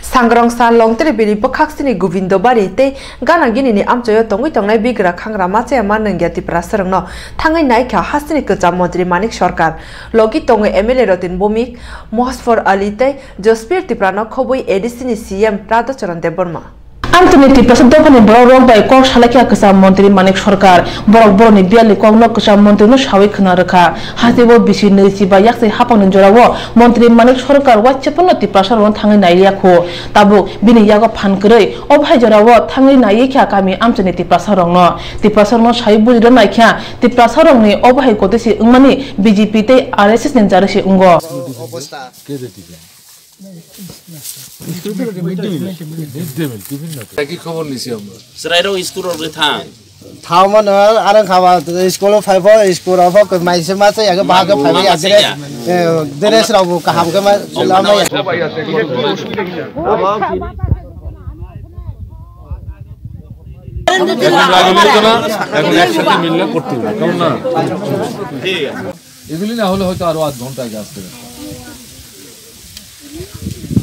Sangrong San Long Trebili Pokaxini Govindo Barite, Gana Guinea Amjoyo Tongai Bigra Kangra Matia Manangati Prasarno, Tangai Naika Hasinik Jamodri Manik Shorkar, Logi Tonga Emelerotin Bumik, Mosfor Alite, Jospir Tiprano Koboi Edisini CM Prado Charan de Burma. Anthony Tipas Dopani Borok by Kong Shalaka Kasam Montri Manik Shorkar, Borok Boni Biali Kong Kasam Montino Shawik Naraka, Hasibo Bishi Nisi by Yaxi Hapan and Jorawo, Montri Manik Shorkar, what Chapanoti Prasar on Tangi Nayako, Tabu, Bini Yago Pankre, Obhajorawo, Tangi Nayaka Kami, Anthony Tipasarong, Tipasarno Shaibu Naika, Tipasarong, Obhay Kotesi Umani, BGP, RSS and Jarashi Ungo. Tauman Arankawa, School of Five, School of my semester, I go back up the rest of Kahama.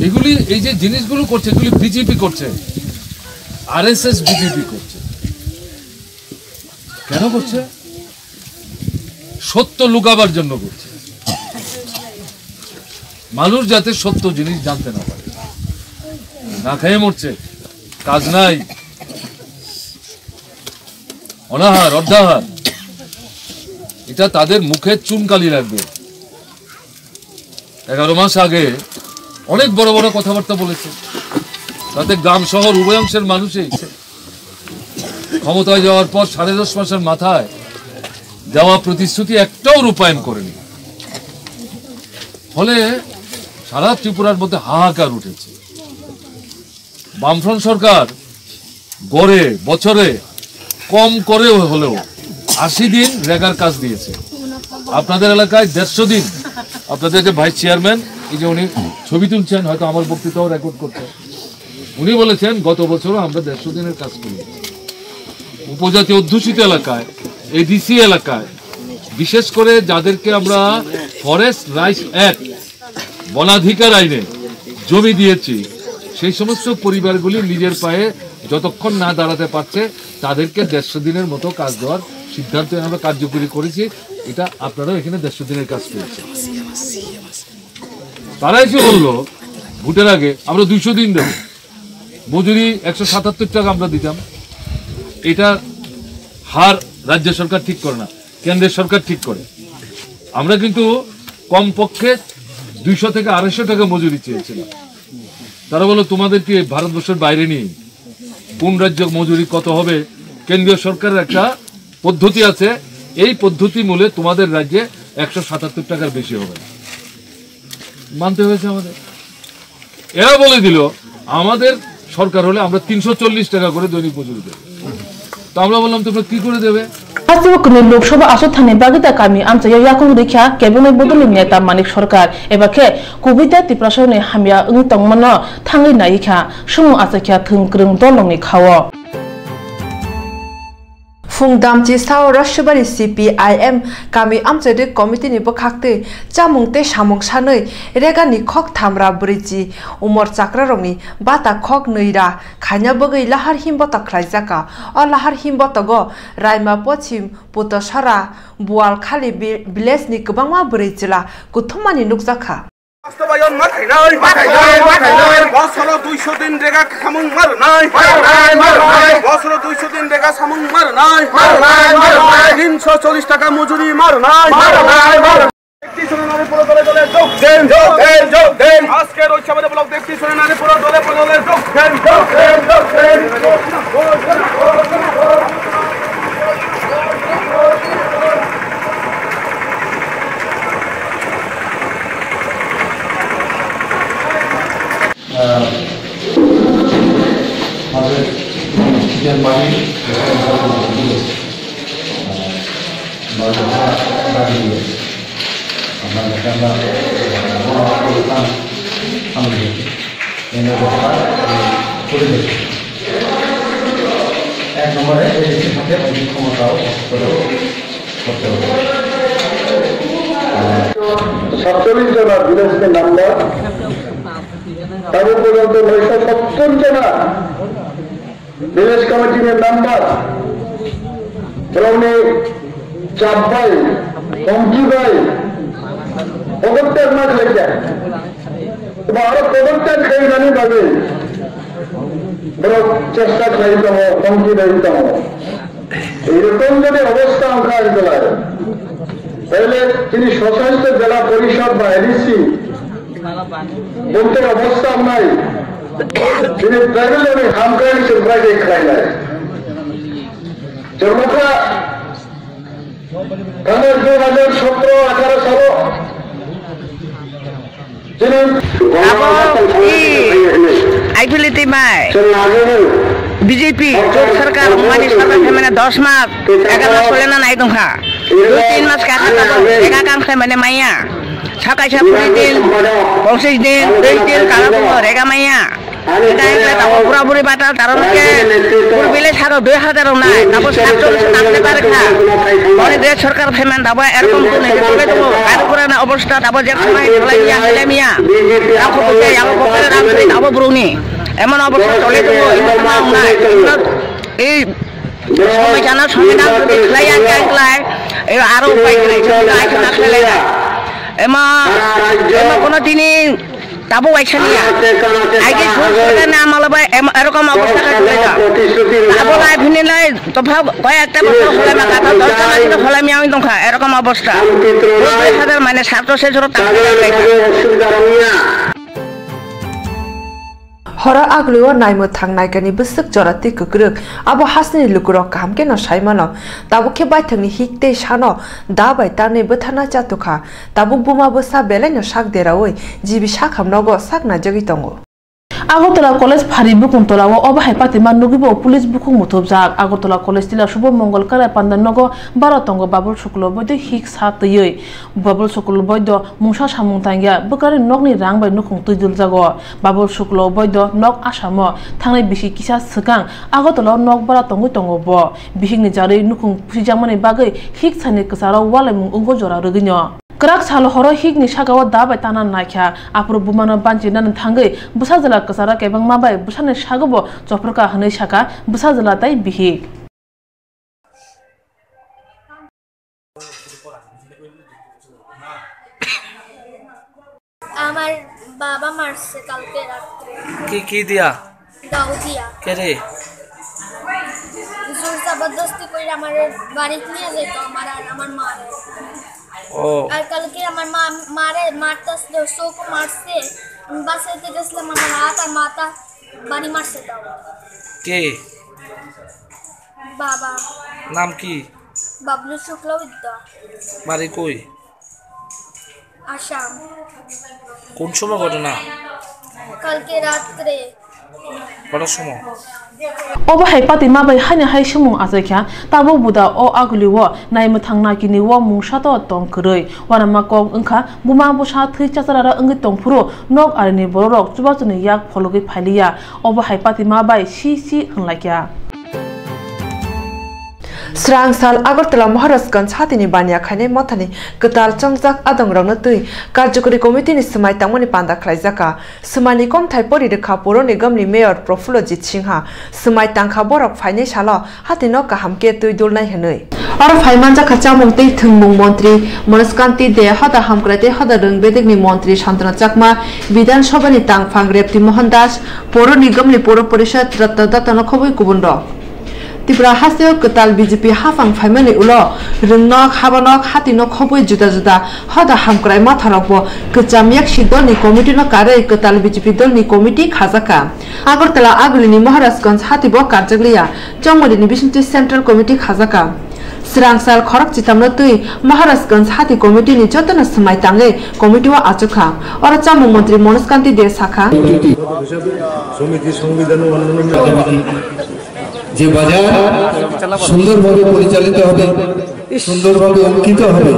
এগুলি এই যে জিনিসগুলো করছে এগুলি BJP করছে RSS BJP করছে কেন করছে সত্য লুকাবার জন্য করছে মানুষ যাতে সত্য জিনিস জানতে না পারে না খেয়ে মরছে কাজ নাই অনাহার অর্ধাহার এটা তাদের মুখে চুনকালি লাগবে 11 মাস আগে অনেক বড় বড় কথাবার্তা বলেছে তাতে গ্রাম শহর উভয়াংশের মানুষই ক্ষমতায় যাওয়ার পর 10.5 মাসের মাথায় দেওয়া প্রতিশ্রুতি একটাও রূপায়ণ করেনি ফলে সারা ত্রিপুরার মধ্যে হাহাকার উঠেছে বামফ্রন্ট সরকার গড়ে বছরে কম করে হলেও 80 দিন রেগার কাজ দিয়েছে আপনাদের এলাকায় 150 দিন আপনাদের যে ভাইস চেয়ারম্যান এই যে উনি ছবি তুলছেন হয়তো আমার বক্তৃতাও রেকর্ড করছেন উনি বলেছেন গত বছর আমরা 150 দিনের কাজ করি উপজাতি অধ্যুষিত এলাকায় এডিসি এলাকায় বিশেষ করে যাদেরকে আমরা ফরেস্ট রাইটস অ্যাক্ট বনাধিকার আইনে জমি দিয়েছি সেই সমস্ত পরিবারগুলি নিজের পায়ে যতক্ষণ না দাঁড়াতে পারছে তাদেরকে 150 দিনের মতো কাজ দেওয়ার সিদ্ধান্ত আমরা কার্যকরী করেছি এটা আপনারা এখানে 150 দিনের কাজ করেছেন তারা এসে বললো ভোটের আগে আমরা 200 দিন দেব মজুরি 177 টাকা আমরা দিতাম এটা হার রাজ্য সরকার ঠিক করে না কেন্দ্রের সরকার ঠিক করে আমরা কিন্তু কমপক্ষে 200 থেকে 250 টাকা মজুরি চেয়েছিলাম তারা বলল তোমাদের কি ভারতবর্ষের বাইরে নেই কোন রাজ্য মজুরি কত হবে কেন্দ্রীয় সরকারের একটা পদ্ধতি আছে এই পদ্ধতি মূলে তোমাদের রাজ্যে 177 টাকার বেশি হবে মানতে হয়েছে আমাদের এরা বলে দিল আমাদের সরকার হলে আমরা 340 টাকা করে দৈনিক মজুরি দেব তো আমরা বললাম তোমরা কি করে দেবে হাসিবকনি লোকসভা আসন থানে বাগিতা কামি আমচাইয়া ইয়াকুং রেখা কেবনে বদলি নেতা মানিক সরকার এবাকে কোভিডা ত্রিপ্রাসনে হামিয়া তংমন থাঙ্গি নাইখা সুমু আচাখিয়া থংগ্রং দলংনি খাও Fungdamchi sao Rashbari CPIM kami amchade committee ni bakhakte chamungte samung sanoi regani khok thamra briji umor chakra rongni bata khok neira khanya bagai lahar himbota khlaijaka o lahar himbota go raima pochim putosara bual khali village ni kwbangma brijila kuthumani nukjaka বাস্তবায়ন মাথায় নাই বছর 200 দিন রেগা সামুং মার নাই বছর 200 দিন রেগা সামুং মার নাই 340 টাকা মজুরি মার নাই দেখতি শুনে নারী পুরো দলে দলে যোগ দেন আজকের ঐচ্ছাবাদী ব্লক দেখতি শুনে নারী পুরো দলে দলে যোগ দেন এক নম্বরে এদেশের সাথে অধিক ক্ষমতাও করতে হবে 47 জনা বিদেশের নাম্বার তারপর পর্যন্ত 970 জনা বিদেশ কমিটির নাম্বার প্রণে চাপাই কমকি ভাই প্রবর্তক না লেখা এবং আরো প্রবর্তক খেয়ে জানি পাবে বড় চেষ্টা খাইতাম কমকি দাইতাম এইরকম যদি অবস্থা আমরা জেলায় তাহলে তিনি স্বশাসিত জেলা পরিষদ বা এডিসি বলতে অবস্থা নাই তিনি ট্রাইবেল হামকারি সরকারকে খাই নাই জন্মটা তাদের 2017-18 সাল তিনি আইফিলিটি মাই বিজেপি সরকার মানি সরকার মানে 10 মাস 11 মাস চলে না নাই দংখা 2-3 মাস কাটা একা কাম খাই মানে মাইয়া সাকাইছা 20 দিন 25 দিন 2 দিন কালা রেগা মাইয়া এটা একলা তাও পুরাপুরি বাটা তারকে পুরবিলে ছাড়ো 2000 নাই তারপর 47 টাকা পারে খা মানে দেশ সরকার পেমেন্ট দাবা এরকম তো নেই বলে দেবো আর করে না অবস্থা তারপর যে সময় চলে গিয়া মিয়া তারপর তো যাবো পকেটে রাখতে দাও ব্রুনি এমন অবস্থা চলে দেবো এটা নাই এই সময় জানা সংবিধান যদি খেলাইয়া গেলাই এই আরো উপায় নাই আইসা না খেলে না এমা কোনো দিনই তাবো আইসা নিয়া আগে সরকার না আমলবা এরকম অবস্থা চলে যা তাবো লাই ভিনিলাই তফা কয়েকটা বছর হলে না কথা 10 টা দিন হলে আমি দংখা এরকম অবস্থা 2000 মানে ছাত্র শেষর টাকা hora agluo naimo thangnai kani busuk jorati kukruk abo hasni lukuro kamke no saimano tabu ke bai thangni hikte sano da bai tarne buthana chatuka tabu buma busa bele no sak deraoi jibi sakhamnogo sakna jogi tongo Agartala college ফারি বুকুং তোলাও অবাহাই পাতিমা নুগিব police বুকুং মুথুবজাক Agartala college তিলা শুভ মঙ্গল কালে পান্দানগ 12 তঙ্গ বাবুল শুক্ল বৈদ্য হিক সাতই বাবুল শুক্ল বৈদ্য মুংসা সামুং তাঙ্গিয়া বকারি নগনি রাং বাই নুকুং তুইদুল জাগ বাবুল শুক্ল বৈদ্য নগ আসাম থাংনাই বিসি কিসা সকাং আগরতলা নগ 12 তঙ্গ তঙ্গ ব বিহিংনি জারি নুকুং ফুজিজামনি বাগৈ হিক সানি কসারাw ওয়ালাইমুং উঙ্গ জরা রগিন্য Kerak salo horo hik ni sagawa dabai tanan naikha apro bumana banji nan thangai busa jala kasara kebang mabai busane sagabo choprka hanai saka busa jala tai bihi আমার বাবা মারছে কালকে রাতে কি দিয়া দাও দিয়া কেরে জোর জবরদস্তি কইরা আমার বাড়িতে নিয়ে যেত আমার মা ও আর কালকে আমার মারতে চোখ মারছে বাসাইতে গেছিলাম আমার হাত আর মাথা বাড়ি মারছে দাও কে বাবা নাম কি বাবলু শুক্লবিদ্যা বাড়ি কই আসাম কোন সময় ঘটনা কালকে রাত্রে কটার সময় Obahai pati mabai hanya hai sumung azakya tabo buda o aguliwo naima thangna kini wo mungsato tongkroi wana makok engkha buma bosa thai chasarara engi tongpuro nok arni borok chubachuni yak phologi phaliya obahai pati mabai si hanglakya Srangsal Agartala Maharasganj hatini bania khane mathani ketal chongjak adongrangno tui karjakori committee ni smai tangmani panda khlaijaka smani kom thai pori rekha poro nigam ni mayor Profulojit Singha smai tangkha borok phaine sala hatino kahamke tui dulnai henei aro phaimanja khachamung tei thungmung mantri Manaskanti de hada hamkrate hada rungbedek ni mantri Shantana Chakma Bidhan Sabha ni tangphang Repti Mohan Das poro nigam ni poro porishad ratna khoboi kubunro Tipra haseo ketal BJP hafang phaimani ulo rungnok habanok hatinok khoboi juda hada hamkrai matharokbo kecamyak sidol ni committee no kare ketal BJP dol ni committee khajaka Agartala agulini Maharasganj hatibo karjakliya Chongmori ni Bishnti Central Committee khajaka Srangsal Khorak Chitamno tui Maharasganj hati committee ni jotona smai tangai committee wa achukha ora chamung mantri Manaskanti de sakha সমিতি সংবিধান যে বাজার সুন্দরভাবে পরিচালিত হবে সুন্দরভাবে অঙ্কিত হবে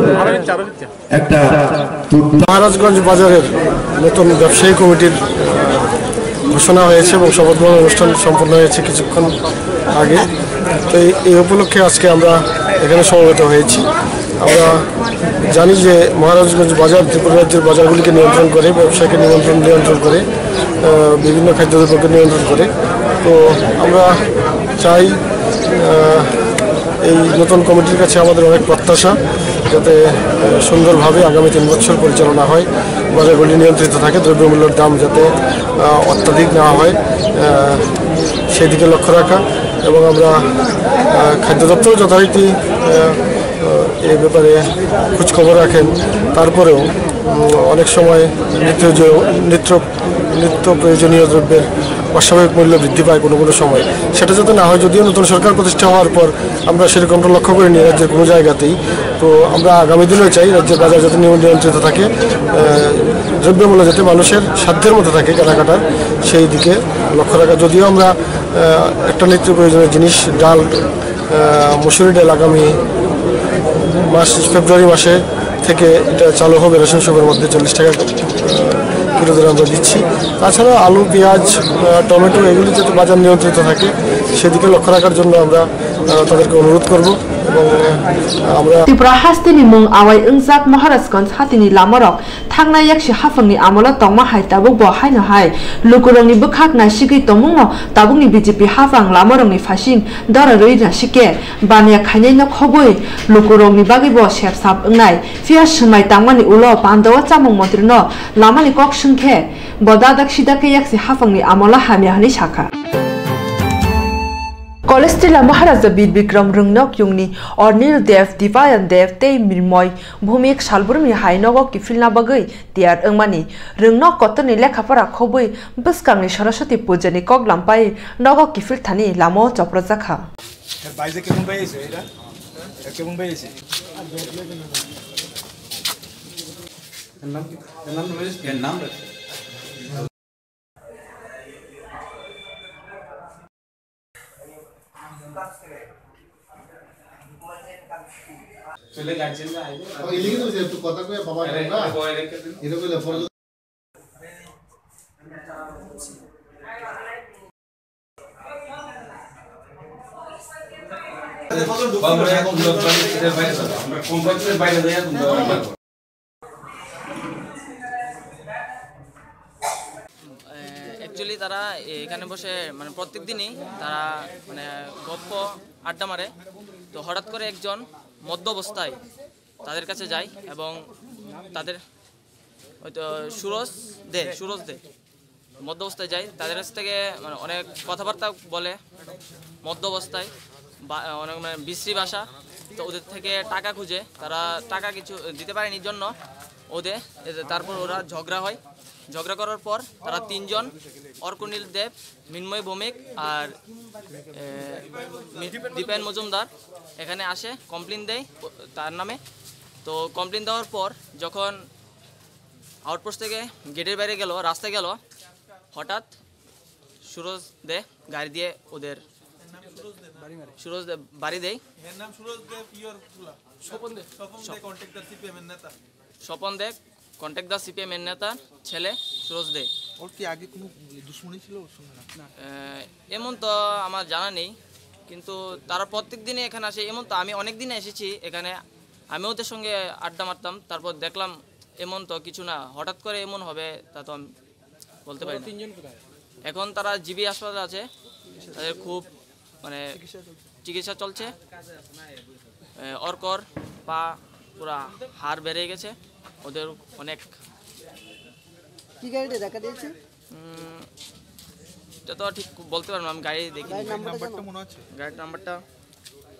একটা মহারাজগঞ্জ বাজারের নতুন ব্যবসায়ী কমিটির ঘোষণা হয়েছে এবং শপথ গ্রহণ অনুষ্ঠান সম্পন্ন হয়েছে কিছুক্ষণ আগে তো এই উপলক্ষে আজকে আমরা এখানে সমবেত হয়েছি আমরা জানি যে মহারাজগঞ্জ বাজার ত্রিপুরা রাজ্যের বাজারগুলিকে নিয়ন্ত্রণ করে ব্যবসাকে নিয়ন্ত্রণ করে বিভিন্ন খাদ্যদ্রব্যকে নিয়ন্ত্রণ করে তো আমরা চাই এই নতুন কমিটির কাছে আমাদের অনেক প্রত্যাশা যাতে সুন্দরভাবে আগামী 3 বছর পরিচালনা হয় বাজারগুলি নিয়ন্ত্রিত থাকে দ্রব্যমূল্যের দাম যাতে অত্যাধিক না হয় সেই দিকে লক্ষ্য রাখা এবং আমরা খাদ্য দপ্তর যথারীতি এই ব্যাপারে খোঁজখবর রাখেন তারপরেও অনেক সময় নিত্য প্রয়োজনীয় দ্রব্যের অস্বাভাবিক মূল্য বৃদ্ধি পায় কোনো সময় সেটা যাতে না হয় যদিও নতুন সরকার প্রতিষ্ঠা হওয়ার পর আমরা সেরকমটা লক্ষ্য করিনি রাজ্যের কোনো জায়গাতেই তো আমরা আগামী দিনেও চাই রাজ্যের বাজার যাতে নিয়ন্ত্রিত থাকে দ্রব্যমূল্য যাতে মানুষের সাধ্যের মতো থাকে কেনাকাটার সেই দিকে লক্ষ্য রাখা যদিও আমরা একটা নিত্য প্রয়োজনীয় জিনিস ডাল মসুরি ডাল আগামী ফেব্রুয়ারি মাসে থেকে এটা চালু হবে রেশন শপের মধ্যে 40 টাকা কিলো দরে আমরা দিচ্ছি তাছাড়া আলু পেঁয়াজ টমেটো এগুলি যাতে বাজার নিয়ন্ত্রিত থাকে সেদিকে লক্ষ্য রাখার জন্য আমরা তাদেরকে অনুরোধ করব এবং আমরা Tipra hastini mung awai ungjak Maharasganj hatini lamarok thangna yakshi hafangni amola tongma hai tabuk bo haino hai lukurongni bukhak na sigui tomungno tabungni BJP hafang lamarongni phasing dara roi na sike bania khainai no khoboi lukurongni bagi bo sepsap ungnai fia smai tangmani ulo pandawa chamung mantri no lamani kok sungkhe bodadak sidake yakshi hafangni amola hamya hani shakha Kolestila Maharaja Bid Bikram Rungnok Yungni Ornil Dev Divayan Dev Tei Mirmoy Bhumik Salburmi Hainogo Kifilna Bagai Tiar Engmani Rungnok Kotoni Lekhapara Khobui Buskangni Saraswati Pujani Koglampai Nogo Kifil Thani Lamo Choprojaka Baise কেমন বাইছে এটা কেমন বাইছে এর নাম চলে যাচ্ছেন না এই লিখে তো একটু কথা কই বাবা না এটা কইলে ফর অ্যাকচুয়ালি তারা এখানে বসে মানে প্রত্যেক দিনই তারা মানে গপ্প আড্ডা মারে তো হঠাৎ করে একজন মধ্য অবস্থায় তাদের কাছে যায় এবং তাদের হয়তো সুরজ দে মধ্য অবস্থায় যায় তাদের কাছ থেকে মানে অনেক কথাবার্তা বলে মধ্য অবস্থায় অনেক মানে বিশ্রী ভাষা তো ওদের থেকে টাকা খুঁজে তারা টাকা কিছু দিতে পারেনি জন্য ওদের তারপর ওরা ঝগড়া করার পর তারা 3 জন অর্কনীল দেব মিন্ময় ভৌমিক আর দীপেন মজুমদার এখানে আসে কমপ্লেন দেয় তার নামে তো কমপ্লেন দেওয়ার পর যখন আউটপোস্ট থেকে গেটের বাইরে গেল রাস্তায় গেল হঠাৎ সুরজ দে গাড়ি দিয়ে ওদের সুরজ দে বাড়ি দেয়। স্বপন দে কন্ট্যাক্টর সিপিএম এর নেতা ছেলে সুরজ দে। ওর কি আগে কোনো দুশ্মনী ছিল? এমন তো আমার জানা নেই, কিন্তু তারা প্রত্যেক দিনে এখানে আসে। এমন তো আমি অনেক দিনে এসেছি এখানে, আমি ওদের সঙ্গে আড্ডা মারতাম, তারপর দেখলাম এমন তো কিছু না, হঠাৎ করে এমন হবে তা তো আমি বলতে পারি না। এখন তারা জিবি হাসপাতালে আছে, তাদের খুব মানে চিকিৎসা চলছে। অর্কর পা পুরা হাড় বেড়ে গেছে ওদের অনেক। কি গাড়িতে দেখা দিয়েছে এটা তো ঠিক বলতে পারবো, আমি গাড়ি দেখি। গাড়ির নাম্বারটা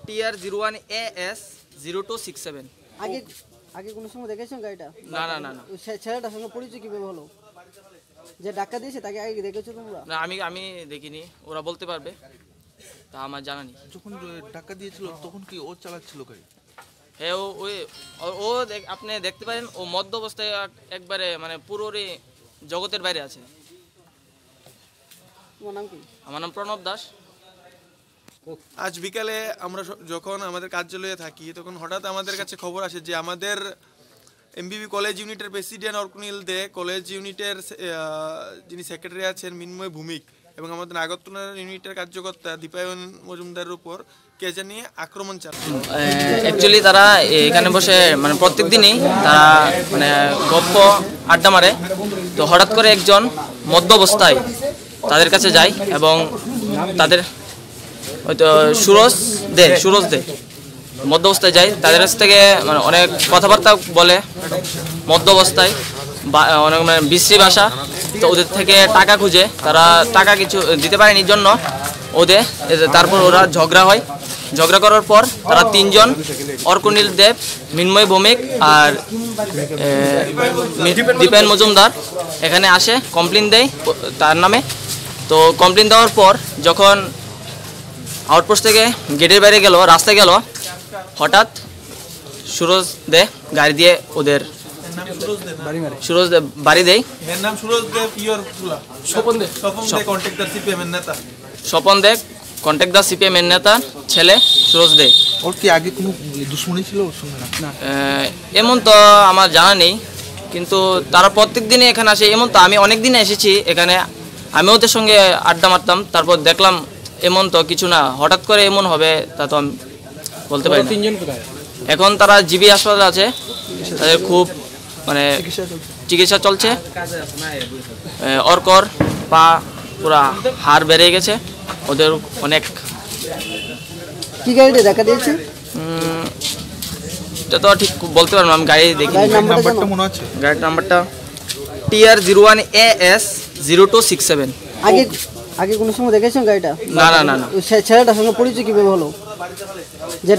TR01AS0267। আগে আগে কোনো সময় দেখেছেন গাড়িটা? না না না না। ছেলেটার সঙ্গে পরিচয় কিভাবে হলো? যে ডাক্কা দিয়েছে তাকে আগে দেখেছো তোমরা? না, আমি দেখিনি, ওরা বলতে পারবে, তা আমার জানা নেই। যখন টাকা দিয়েছিল তখন কি ও চালাচ্ছিল গাড়ি? হ্যাঁ, ও আপনি দেখতে পারেন ও মধ্য অবস্থায় একবারে মানে পুরোরই জগতের বাইরে আছে। তোমার নাম কি? আমার নাম প্রণব দাস। আজ বিকালে আমরা যখন আমাদের কার্যালয়ে থাকি তখন হঠাৎ আমাদের কাছে খবর আসে যে আমাদের এমবিবি কলেজ ইউনিটের প্রেসিডেন্ট অর্কুনিল দে, কলেজ ইউনিটের যিনি সেক্রেটারি আছেন মিন্ময় ভূমিক এবং আমাদের নাগরতলা ইউনিটের কার্যকর্তা দীপায়ন মজুমদারের উপর কে জানিয়ে আক্রমণ চালায়। অ্যাকচুয়ালি তারা এখানে বসে মানে প্রত্যেক দিনই তারা মানে গপ্প আড্ডা মারে, তো হঠাৎ করে একজন মধ্য অবস্থায় তাদের কাছে যায় এবং তাদের হয়তো সুরজ দে মধ্য অবস্থায় যায়, তাদের কাছ থেকে মানে অনেক কথাবার্তা বলে মধ্য অবস্থায়, অনেক মানে বিশ্রী ভাষা। তো ওদের থেকে টাকা খুঁজে, তারা টাকা কিছু দিতে পারেনি জন্য ওদের, তারপর ওরা ঝগড়া হয়। ঝগড়া করার পর তারা তিনজন অর্কুনিল দেব, মিন্ময় ভৌমিক আর দীপেন মজুমদার এখানে আসে, কমপ্লেন দেয় তার নামে। তো কমপ্লেন দেওয়ার পর যখন আউটপোস্ট থেকে গেটের বাইরে গেল, রাস্তায় গেল, হঠাৎ সুরজ দে গাড়ি দিয়ে ওদের সুরজ দে বাড়ি দেয়। স্বপন দে কন্ট্যাক্টর সিপিএম এর নেতা ছেলে সুরজ দে। ওর কি আগে কোনো দুশ্মনী ছিল? এমন তো আমার জানা নেই, কিন্তু তারা প্রত্যেক দিনে এখানে আসে। এমন তো আমি অনেক দিনে এসেছি এখানে, আমি ওদের সঙ্গে আড্ডা মারতাম, তারপর দেখলাম এমন তো কিছু না, হঠাৎ করে এমন হবে তা তো আমি বলতে পারি না। এখন তারা জিবি হাসপাতালে আছে, তাদের খুব মানে চিকিৎসা চলছে। অর্কর পা পুরা হাড় বেড়ে গেছে ওদের অনেক। কি গাড়িতে দেখা দিয়েছে? এটা তো ঠিক বলতে পারবো, আমি গাড়ি দেখি। গাড়ির নাম্বারটা TR01AS0267। আগে আগে কোনো সময় দেখেছেন গাড়িটা? না না না না। ছেলেটার সঙ্গে পরিচয় কিভাবে হলো? যে